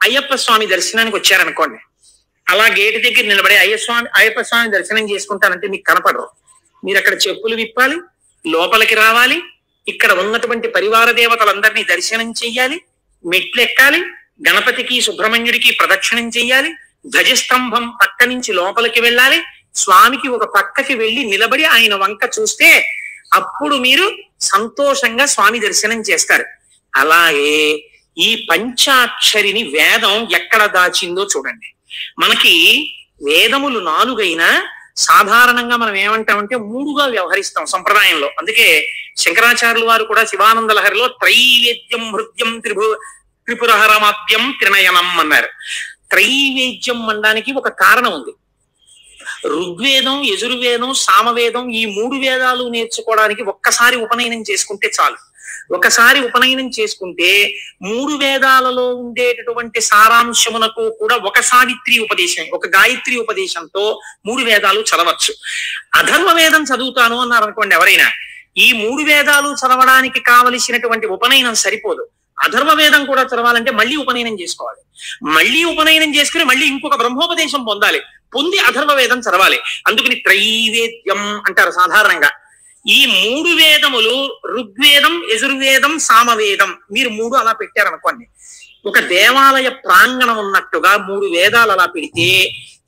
అయ్యప్ప స్వామి దర్శనానికి వచ్చారనుకోండి, అలా గేటు దగ్గర నిలబడి అయ్యప్ప స్వామి దర్శనం చేసుకుంటానంటే మీకు కనపడరు. మీరు అక్కడ చెప్పులు విప్పాలి, లోపలికి రావాలి, ఇక్కడ ఉన్నటువంటి పరివార దేవతలందరినీ దర్శనం చెయ్యాలి, మెట్లు ఎక్కాలి, గణపతికి సుబ్రహ్మణ్యుడికి ప్రదక్షిణం చెయ్యాలి, ధ్వజస్తంభం పక్క నుంచి లోపలికి వెళ్ళాలి, స్వామికి ఒక పక్కకి వెళ్ళి నిలబడి ఆయన వంక చూస్తే అప్పుడు మీరు సంతోషంగా స్వామి దర్శనం చేస్తారు. అలాగే ఈ పంచాక్షరిని వేదం ఎక్కడ దాచిందో చూడండి. మనకి వేదములు 4 అయినా సాధారణంగా మనం ఏమంటామంటే మూడుగా వ్యవహరిస్తాం సంప్రదాయంలో. అందుకే శంకరాచార్యులు వారు కూడా శివానంద లహరిలో త్రైవేద్యం హృద్యం త్రిపురహరమాద్యం త్రినయనం అన్నారు. త్రైవేద్యం అనడానికి ఒక కారణం ఉంది. ఋగ్వేదం, యజుర్వేదం, సామవేదం ఈ 3 వేదాలు నేర్చుకోవడానికి ఒక్కసారి ఉపనయనం చేసుకుంటే చాలు. ఒకసారి ఉపనయనం చేసుకుంటే 3 వేదాలలో ఉండేటటువంటి సారాంశమునకు కూడా ఒక సావిత్రి ఉపదేశం, ఒక గాయత్రి ఉపదేశంతో 3 వేదాలు చదవచ్చు. అధర్వ వేదం చదువుతాను అన్నారు అనుకోండి ఎవరైనా, ఈ 3 వేదాలు చదవడానికి కావలసినటువంటి ఉపనయనం సరిపోదు. అధర్వ వేదం కూడా చదవాలంటే మళ్ళీ ఉపనయనం చేసుకోవాలి. మళ్ళీ ఉపనయనం చేసుకుని మళ్ళీ ఇంకొక బ్రహ్మోపదేశం పొందాలి. పొంది అధర్వ వేదం చదవాలి. అందుకని త్రైవేద్యం అంటారు సాధారణంగా. ఈ 3 వేదములు ఋగ్వేదం, యజుర్వేదం, సామవేదం, మీరు 3 అలా పెట్టారనుకోండి, ఒక దేవాలయ ప్రాంగణం ఉన్నట్టుగా 3 వేదాలు అలా పెడితే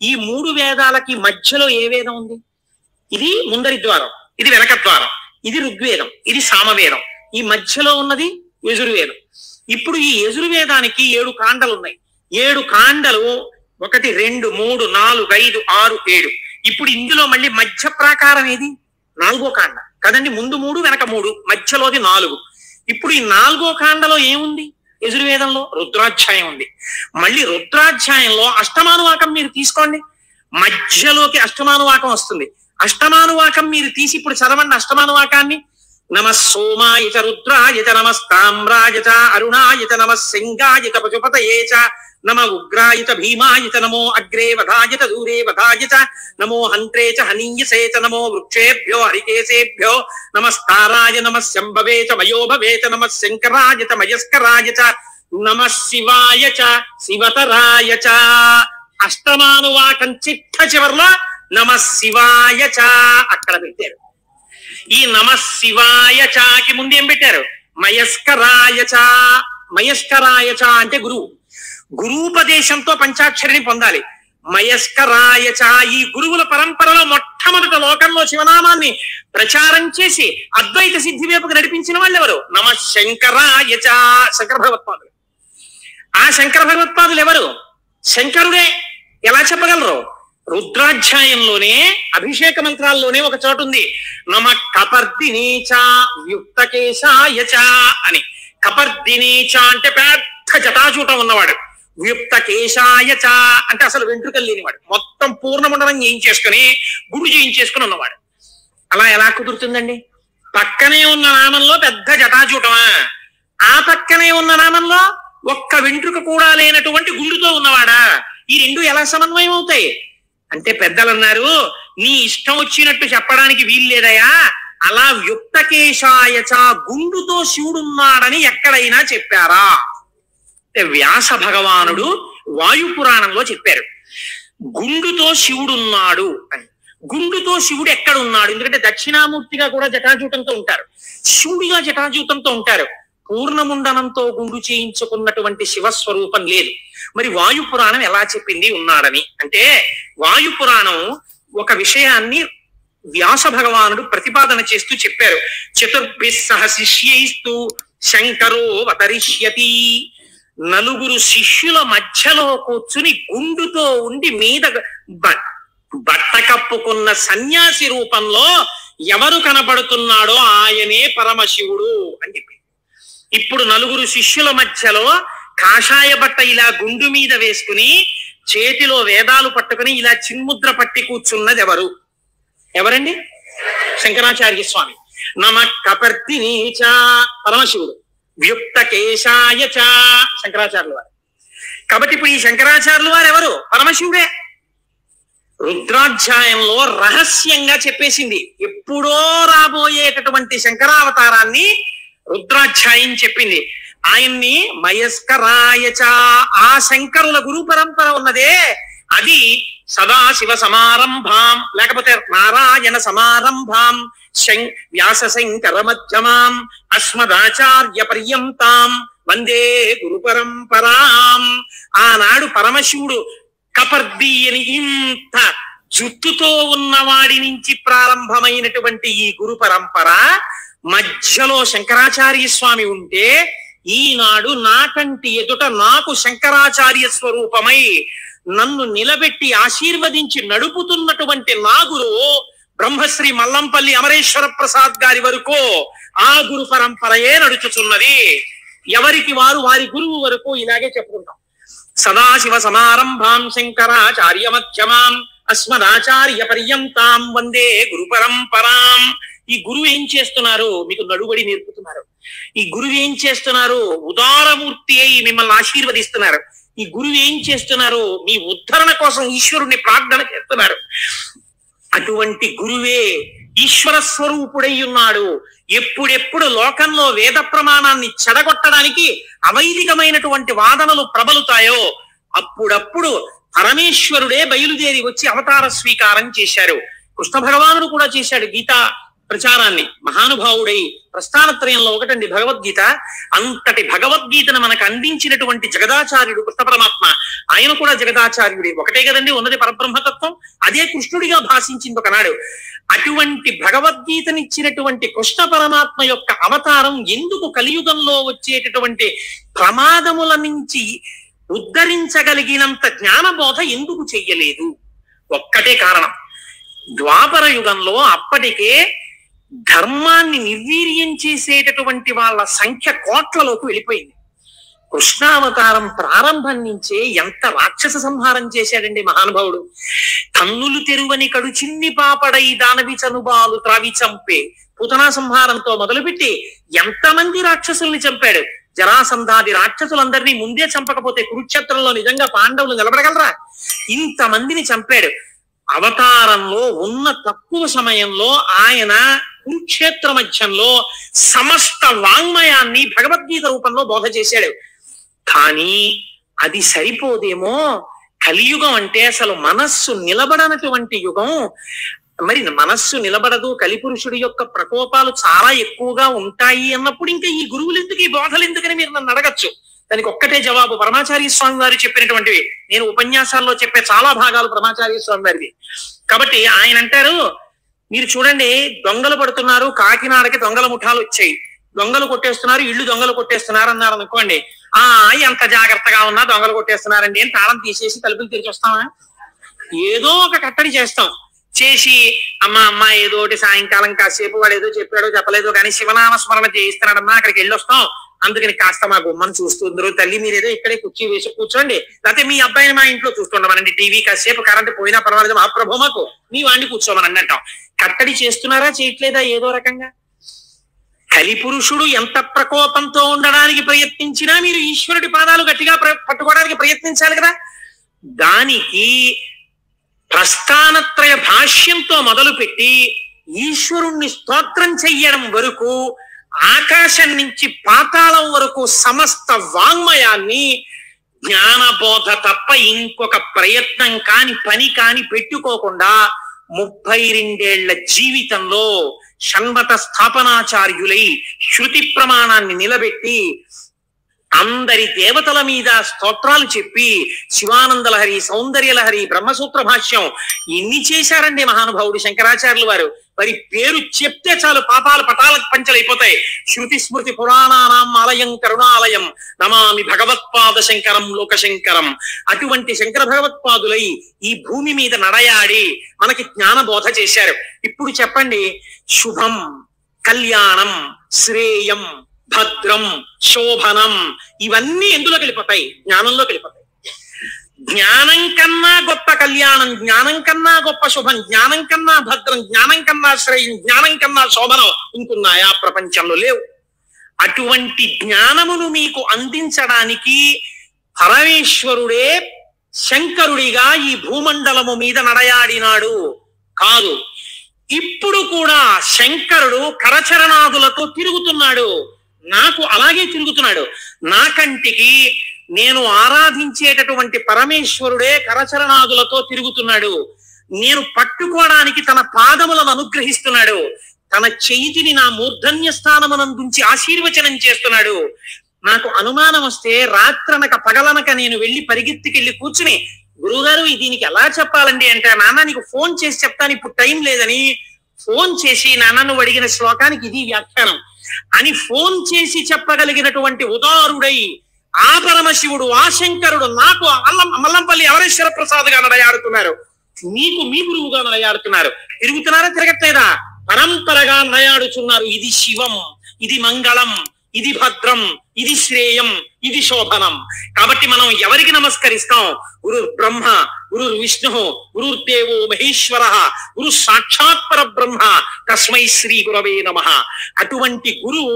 ఈ 3 వేదాలకి మధ్యలో ఏ వేదం ఉంది? ఇది ముందరి ద్వారం, ఇది వెనక ద్వారం, ఇది ఋగ్వేదం, ఇది సామవేదం, ఈ మధ్యలో ఉన్నది యజుర్వేదం. ఇప్పుడు ఈ యజుర్వేదానికి 7 కాండలు ఉన్నాయి. 7 కాండలు 1, 2, 3, 4, 5, 6, 7. ఇప్పుడు ఇందులో మళ్ళీ మధ్య ప్రాకారం ఏది? 4వ కాండ కదండి. ముందు 3, వెనక 3, మధ్యలోది 4. ఇప్పుడు ఈ 4వ కాండలో ఏముంది? యజుర్వేదంలో రుద్రాధ్యాయం ఉంది. మళ్ళీ రుద్రాధ్యాయంలో అష్టమానువాకం మీరు తీసుకోండి, మధ్యలోకి అష్టమానువాకం వస్తుంది. అష్టమానువాకం మీరు తీసి ఇప్పుడు చదవండి అష్టమానువాకాన్ని. నమ సోమాయ చ రుద్రాయ చ నమస్తామ్రాయ చ అరుణాయ చ నమ సింగాయ చ పశుపతయే చ నమ ఉగ్రాయ చ భీమాయ చ నమో అగ్రే వధాయ చ దూరే వధాయ చ నమో హంత్రే చ హనీయసే చ నమో వృక్షేభ్యో హరికేశేభ్యో నమస్తారాయ నమ శంభవే చ మయోభవే చ నమ శంకరాయ చ మయస్కరాయ చ నమ శివాయ చ శివతరాయ చ. అష్టమానువాకం చిట్ట చివర్లో నమ శివాయ చ అక్కడ పెట్టారు. ఈ నమ శివాయ చాకి ముందు ఏం పెట్టారు? మయస్కరాయ చ. మయస్కరాయ చ అంటే గురువు. గురూపదేశంతో పంచాక్షరిని పొందాలి. మయస్కరాయ చ ఈ గురువుల పరంపరలో మొట్టమొదట లోకంలో శివనామాన్ని ప్రచారం చేసి అద్వైత సిద్ధి వైపుకు నడిపించిన వాళ్ళు ఎవరు? నమ శంకరాయ చ. శంకర భగవత్పాదులు. ఆ శంకర భగవత్పాదులు ఎవరు? శంకరుడే. ఎలా చెప్పగలరు? రుద్రాధ్యాయంలోనే అభిషేక మంత్రాల్లోనే ఒక చోటు ఉంది, నమ కపర్దినీచ వ్యుక్తకేశాయ చ అని. కపర్దినీచ అంటే పెద్ద జటాజూటం ఉన్నవాడు, వ్యుక్తకేశాయ చ అంటే అసలు వెంట్రుకలు లేనివాడు, మొత్తం పూర్ణమండలం చేయించేసుకుని గుడు చేయించేసుకుని ఉన్నవాడు. అలా ఎలా కుదురుతుందండి? పక్కనే ఉన్న నామంలో పెద్ద జటాజూటమా, ఆ పక్కనే ఉన్న నామంలో ఒక్క వెంట్రుక కూడా లేనటువంటి గుండుతో ఉన్నవాడా? ఈ 2 ఎలా సమన్వయం అవుతాయి అంటే పెద్దలు అన్నారు, నీ ఇష్టం వచ్చినట్టు చెప్పడానికి వీల్లేదయా. అలా వ్యుక్తకేశాయ చ గుండుతో శివుడున్నాడని ఎక్కడైనా చెప్పారా? అంటే వ్యాస భగవానుడు వాయుపురాణంలో చెప్పారు గుండుతో శివుడున్నాడు అని. గుండుతో శివుడు ఎక్కడ ఉన్నాడు? ఎందుకంటే దక్షిణామూర్తిగా కూడా జటాజూటంతో ఉంటారు, శివుడిగా జటాజూటంతో ఉంటారు. పూర్ణముండనంతో గుండు చేయించుకున్నటువంటి శివస్వరూపం లేదు. మరి వాయుపురాణం ఎలా చెప్పింది ఉన్నాడని అంటే, వాయుపురాణం ఒక విషయాన్ని వ్యాస భగవానుడు ప్రతిపాదన చేస్తూ చెప్పారు. 4 సహ శిష్యైస్తు శంకరో అవతరిష్యతి. 4 శిష్యుల మధ్యలో కూర్చుని గుండుతో ఉండి మీద బట్ట కప్పుకున్న సన్యాసి రూపంలో ఎవరు కనబడుతున్నాడో ఆయనే పరమశివుడు అని చెప్పి. ఇప్పుడు 4 శిష్యుల మధ్యలో కాషాయ బట్ట ఇలా గుండు మీద వేసుకుని చేతిలో వేదాలు పట్టుకుని ఇలా చిన్ముద్ర పట్టి కూర్చున్నది ఎవరు? ఎవరండి? శంకరాచార్య స్వామి. నమ కపర్దినీచ పరమశివుడు, వ్యుక్తకేశాయ చ శంకరాచార్యుల వారు. కాబట్టి ఇప్పుడు ఈ శంకరాచార్యుల వారు ఎవరు? పరమశివుడే. రుద్రాధ్యాయంలో రహస్యంగా చెప్పేసింది. ఎప్పుడో రాబోయేటటువంటి శంకరావతారాన్ని రుద్రాధ్యాయం చెప్పింది. ఆయన్ని మయస్కరాయ చ ఆ శంకరుల గురు పరంపర ఉన్నదే అది సదాశివ సమారంభాం లేకపోతే నారాయణ సమారంభాం వ్యాస శంకర మధ్యమాం అస్మదాచార్య పర్యంతాం వందే గురు పరంపరాం. ఆనాడు పరమశివుడు కపర్ది అని ఇంత జుట్టుతో ఉన్నవాడి నుంచి ప్రారంభమైనటువంటి ఈ గురు పరంపర మధ్యలో శంకరాచార్య స్వామి ఉంటే, ఈనాడు నాకంటి ఎదుట నాకు శంకరాచార్య స్వరూపమై నన్ను నిలబెట్టి ఆశీర్వదించి నడుపుతున్నటువంటి నా గురువు బ్రహ్మశ్రీ మల్లంపల్లి అమరేశ్వర ప్రసాద్ గారి వరకు ఆ గురు పరంపరయే నడుచుచున్నది. ఎవరికి వారి గురువు వరకు ఇలాగే చెప్పుకుంటాం. సదాశివ సమారంభాం శంకరాచార్య మధ్యమాం అస్మదాచార్య పర్యంతాం వందే గురు పరంపరాం. ఈ గురువు ఏం చేస్తున్నారు? మీకు నడుబడి నేర్పుతున్నారు. ఈ గురువు ఏం చేస్తున్నారు? ఉదారమూర్తి అయి మిమ్మల్ని ఆశీర్వదిస్తున్నారు. ఈ గురువు ఏం చేస్తున్నారు? మీ ఉద్ధరణ కోసం ఈశ్వరుణ్ణి ప్రార్థన చేస్తున్నారు. అటువంటి గురువే ఈశ్వర స్వరూపుడై ఉన్నాడు. ఎప్పుడెప్పుడు లోకంలో వేద ప్రమాణాన్ని చెడగొట్టడానికి అవైదికమైనటువంటి వాదనలు ప్రబలుతాయో అప్పుడప్పుడు పరమేశ్వరుడే బయలుదేరి వచ్చి అవతార స్వీకారం చేశారు. కృష్ణ భగవానుడు కూడా చేశాడు గీతా ప్రచారాన్ని. మహానుభావుడై ప్రస్థానత్రయంలో ఒకటండి భగవద్గీత. అంతటి భగవద్గీతను మనకు అందించినటువంటి జగదాచార్యుడు కృష్ణ పరమాత్మ. ఆయన కూడా జగదాచార్యుడే. ఒకటే కదండి ఉన్నది పరబ్రహ్మతత్వం. అదే కృష్ణుడిగా భాషించింది ఒకనాడు. అటువంటి భగవద్గీతనిచ్చినటువంటి కృష్ణ పరమాత్మ యొక్క అవతారం ఎందుకు కలియుగంలో వచ్చేటటువంటి ప్రమాదముల నుంచి ఉద్ధరించగలిగినంత జ్ఞానబోధ ఎందుకు చెయ్యలేదు? ఒక్కటే కారణం. ద్వాపర యుగంలో అప్పటికే ధర్మాన్ని నిర్వీర్యం చేసేటటువంటి వాళ్ళ సంఖ్య కోట్లలోకి వెళ్ళిపోయింది. కృష్ణావతారం ప్రారంభం నుంచే ఎంత రాక్షస సంహారం చేశాడండి మహానుభావుడు. కన్నులు తెరువని కడు చిన్ని పాపడై దానవి చనుబాలు త్రావి చంపే పూతనా సంహారంతో మొదలుపెట్టి ఎంతమంది రాక్షసుల్ని చంపాడు. జరాసంధాది రాక్షసులందరినీ ముందే చంపకపోతే కురుక్షేత్రంలో నిజంగా పాండవులు నిలబడగలరా? ఇంతమందిని చంపాడు. అవతారంలో ఉన్న తక్కువ సమయంలో ఆయన కురుక్షేత్ర మధ్యంలో సమస్త వాంగ్మయాన్ని భగవద్గీత రూపంలో బోధ చేశాడు. కానీ అది సరిపోదేమో. కలియుగం అంటే అసలు మనస్సు నిలబడనటువంటి యుగం. మరి మనస్సు నిలబడదు, కలిపురుషుడి యొక్క ప్రకోపాలు చాలా ఎక్కువగా ఉంటాయి అన్నప్పుడు ఇంకా ఈ గురువులు ఎందుకు, ఈ బోధలు ఎందుకని మీరు నన్ను అడగచ్చు. దానికి ఒక్కటే జవాబు పరమాచార్య స్వామి వారు చెప్పినటువంటివి. నేను ఉపన్యాసాల్లో చెప్పే చాలా భాగాలు పరమాచార్య స్వామి వారివి. కాబట్టి ఆయన అంటారు, మీరు చూడండి దొంగలు పడుతున్నారు, కాకినాడకి దొంగల ముఠాలు వచ్చాయి, దొంగలు కొట్టేస్తున్నారు, ఇళ్ళు దొంగలు కొట్టేస్తున్నారు అన్నారు అనుకోండి. ఎంత జాగ్రత్తగా ఉన్నా దొంగలు కొట్టేస్తున్నారండి అని తాళం తీసేసి తలుపులు తెరిచి వస్తామా? ఏదో ఒక కట్టడి చేస్తాం. చేసి అమ్మ ఏదోటి సాయంకాలం కాసేపు వాడు ఏదో చెప్పాడో చెప్పలేదో కానీ శివనామ స్మరణ చేయిస్తున్నాడమ్మా, అక్కడికి వెళ్ళొస్తాం, అందుకని కాస్త మా గుమ్మను చూస్తుందరు తల్లి, మీరేదో ఇక్కడే కుర్చీ వేసి కూర్చోండి, లేకపోతే మీ అబ్బాయిని మా ఇంట్లో చూస్తుండమనండి, టీవీ కాసేపు కరెంట్ పోయినా పర్వాలేదు మహాప్రభు మాకు మీ వాడిని కూర్చోమని అన్నట్టాం. కట్టడి చేస్తున్నారా చేయట్లేదా? ఏదో రకంగా కలిపురుషుడు ఎంత ప్రకోపంతో ఉండడానికి ప్రయత్నించినా మీరు ఈశ్వరుడి పాదాలు గట్టిగా పట్టుకోవడానికి ప్రయత్నించాలి కదా. దానికి ప్రస్థానత్రయ భాష్యంతో మొదలుపెట్టి ఈశ్వరుణ్ణి స్తోత్రం చెయ్యడం వరకు, ఆకాశం నుంచి పాతాళం వరకు సమస్త వాంగ్మయాన్ని జ్ఞానబోధ తప్ప ఇంకొక ప్రయత్నం కాని పని కాని పెట్టుకోకుండా 32 జీవితంలో షణ్మత స్థాపనాచార్యులై శృతి ప్రమాణాన్ని నిలబెట్టి అందరి దేవతల మీద స్తోత్రాలు చెప్పి శివానందలహరి, సౌందర్యలహరి, బ్రహ్మసూత్ర భాష్యం ఇన్ని చేశారండి మహానుభావుడు శంకరాచార్యులు వారు. మరి పేరు చెప్తే చాలు పాపాలు పటాల పంచలైపోతాయి. శృతి స్మృతి పురాణానాం ఆలయం కరుణాలయం నమామి భగవత్పాద శంకరం లోకశంకరం. అటువంటి శంకర భగవత్పాదులై ఈ భూమి మీద నడయాడి మనకి జ్ఞానబోధ చేశారు. ఇప్పుడు చెప్పండి, శుభం, కళ్యాణం, శ్రేయం, భద్రం, శోభనం ఇవన్నీ ఎందులోకి వెళ్ళిపోతాయి? జ్ఞానంలోకి వెళ్ళిపోతాయి. జ్ఞానం కన్నా గొప్ప కళ్యాణం, జ్ఞానం కన్నా గొప్ప శుభం, జ్ఞానం కన్నా భద్రం, జ్ఞానం కన్నా శ్రేయం, జ్ఞానం కన్నా శోభనం ఇంకున్నాయా? ప్రపంచంలో లేవు. అటువంటి జ్ఞానమును మీకు అందించడానికి పరమేశ్వరుడే శంకరుడిగా ఈ భూమండలము మీద నడయాడినాడు కాదు. ఇప్పుడు కూడా శంకరుడు కరచరణాదులతో తిరుగుతున్నాడు. నాకు అలాగే తిరుగుతున్నాడు. నా కంటికి నేను ఆరాధించేటటువంటి పరమేశ్వరుడే కరచరణాదులతో తిరుగుతున్నాడు. నేను పట్టుకోవడానికి తన పాదములను అనుగ్రహిస్తున్నాడు. తన చేతిని నా మూర్ధన్య స్థానమునందుంచి ఆశీర్వచనం చేస్తున్నాడు. నాకు అనుమానం వస్తే రాత్రనక పగలనక నేను వెళ్ళి పరిగెత్తికెళ్ళి కూర్చుని, గురువుగారు దీనికి ఎలా చెప్పాలండి అంటే, నాన్న నీకు ఫోన్ చేసి చెప్తాను, ఇప్పుడు టైం లేదని ఫోన్ చేసి, నాన్న నువ్వు అడిగిన శ్లోకానికి ఇది వ్యాఖ్యానం అని ఫోన్ చేసి చెప్పగలిగినటువంటి ఉదారుడై ఆ పరమశివుడు ఆ శంకరుడు నాకు మల్లంపల్లి అవరేశ్వర ప్రసాద్ గా నడయాడుతున్నారు, మీకు మీ గురువుగా నడయాడుతున్నారు. తిరుగుతున్నారా తిరగట్లేదా? పరంపరగా నడయాడుచున్నారు. ఇది శివం, ఇది మంగళం, ఇది భద్రం, ఇది శ్రేయం, ఇది శోభనం. కాబట్టి మనం ఎవరికి నమస్కరిస్తాం? గురు బ్రహ్మ, గురు విష్ణు, గురుర్దేవో మహేశ్వర, గురు సాక్షాత్ పరబ్రహ్మ, తస్మై శ్రీ గురవే నమః. అటువంటి గురువు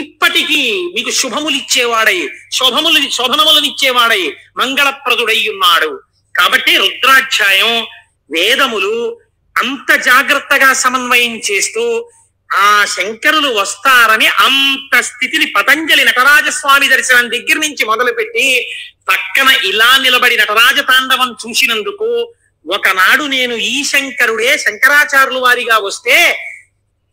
ఇప్పటికీ మీకు శుభములిచ్చేవాడై, శోభనములనిచ్చేవాడై, మంగళప్రదుడై ఉన్నాడు. కాబట్టి రుద్రాధ్యాయం వేదములు అంత జాగ్రత్తగా సమన్వయం చేస్తూ ఆ శంకరులు వస్తారని అంత స్థితిని పతంజలి నటరాజస్వామి దర్శనం దగ్గర నుంచి మొదలుపెట్టి పక్కన ఇలా నిలబడి నటరాజ తాండవం చూసినందుకు ఒకనాడు నేను ఈ శంకరుడే శంకరాచార్యులు వారిగా వస్తే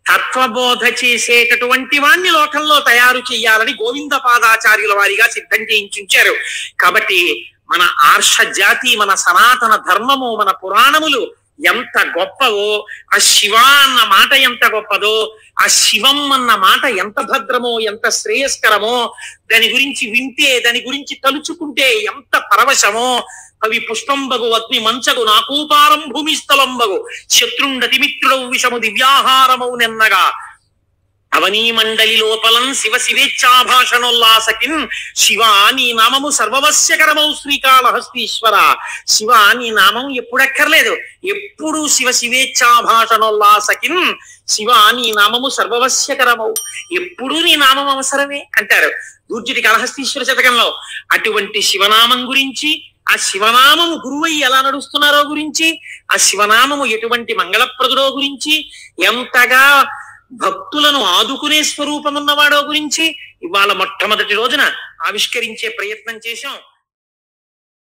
తత్వబోధ చేసేటటువంటి వాణ్ణి లోకంలో తయారు చెయ్యాలని గోవింద పాదాచార్యుల వారిగా సిద్ధం చేయించుంచారు. కాబట్టి మన ఆర్ష జాతి, మన సనాతన ధర్మము, మన పురాణములు ఎంత గొప్పవో, ఆ శివ అన్న మాట ఎంత గొప్పదో, ఆ శివం అన్న మాట ఎంత భద్రమో, ఎంత శ్రేయస్కరమో, దాని గురించి వింటే, దాని గురించి తలుచుకుంటే ఎంత పరవశమో. కవి పుష్పంబగు అగ్ని మంచగు నాకూపారం భూమిస్థలంబగు శత్రుండతి మిత్రుడవు విషము దివ్యాహారమౌ నెన్నగా అవనీ మండలి లోపలం శివ శివేచ్ఛాభాషణోల్లాసకిన్ శివ నీ నామము సర్వవశ్యకరమౌ శ్రీకాళహస్తీశ్వర. శివ నీ నామం ఎప్పుడక్కర్లేదు, ఎప్పుడు శివ శివేచ్ఛాభాషణోల్లాసకిన్ శివ నీ నామము సర్వవశ్యకరమౌ, ఎప్పుడు నీ నామం అవసరమే అంటారు దూర్జటి కాళహస్తీశ్వర శతకంలో. అటువంటి శివనామం గురించి, ఆ శివనామము గురువై ఎలా నడుస్తున్నారో గురించి, ఆ శివనామము ఎటువంటి మంగళప్రదుడో గురించి, ఎంతగా భక్తులను ఆదుకునే స్వరూపమున్నవాడో గురించి ఇవాళ మొట్టమొదటి రోజున ఆవిష్కరించే ప్రయత్నం చేశాం.